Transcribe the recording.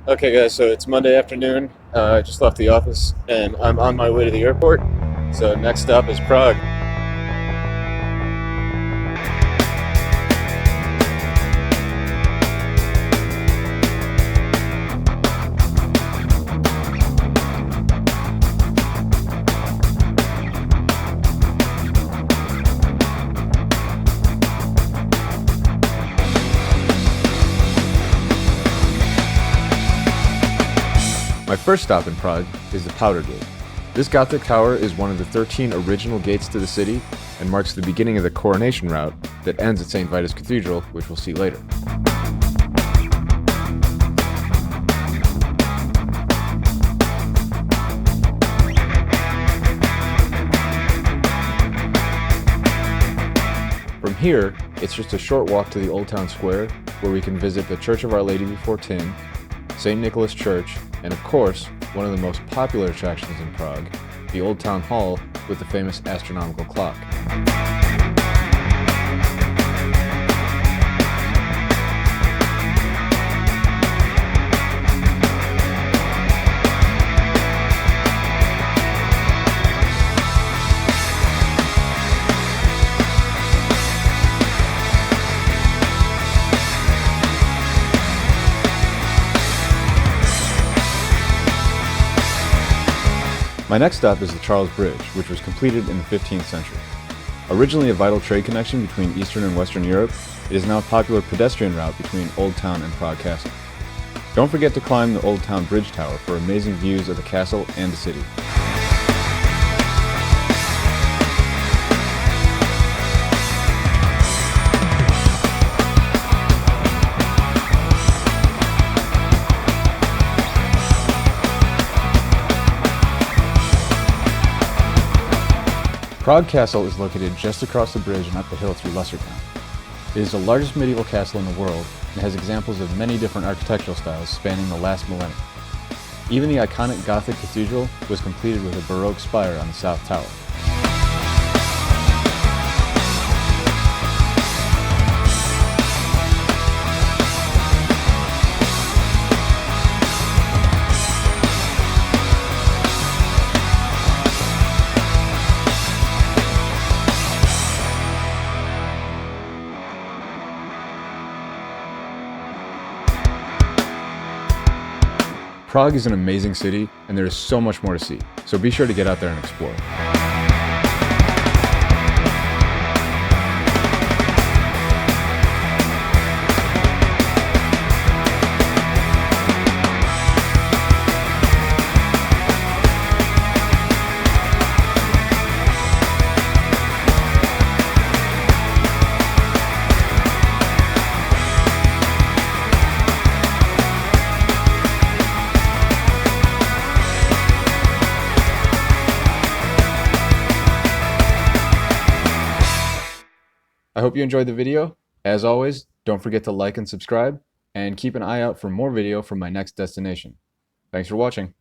Okay, guys, so it's Monday afternoon. I just left the office and I'm on my way to the airport. So, next stop is Prague. My first stop in Prague is the Powder Gate. This Gothic tower is one of the 13 original gates to the city and marks the beginning of the coronation route that ends at St. Vitus Cathedral, which we'll see later. From here, it's just a short walk to the Old Town Square, where we can visit the Church of Our Lady Before Tin, St. Nicholas Church, and of course, one of the most popular attractions in Prague, the Old Town Hall with the famous astronomical clock. My next stop is the Charles Bridge, which was completed in the 15th century. Originally a vital trade connection between Eastern and Western Europe, it is now a popular pedestrian route between Old Town and Prague Castle. Don't forget to climb the Old Town Bridge Tower for amazing views of the castle and the city. Prague Castle is located just across the bridge and up the hill through Lesser Town. It is the largest medieval castle in the world and has examples of many different architectural styles spanning the last millennium. Even the iconic Gothic cathedral was completed with a Baroque spire on the south tower. Prague is an amazing city, and there is so much more to see, so be sure to get out there and explore. I hope you enjoyed the video. As always, don't forget to like and subscribe, and keep an eye out for more video from my next destination. Thanks for watching.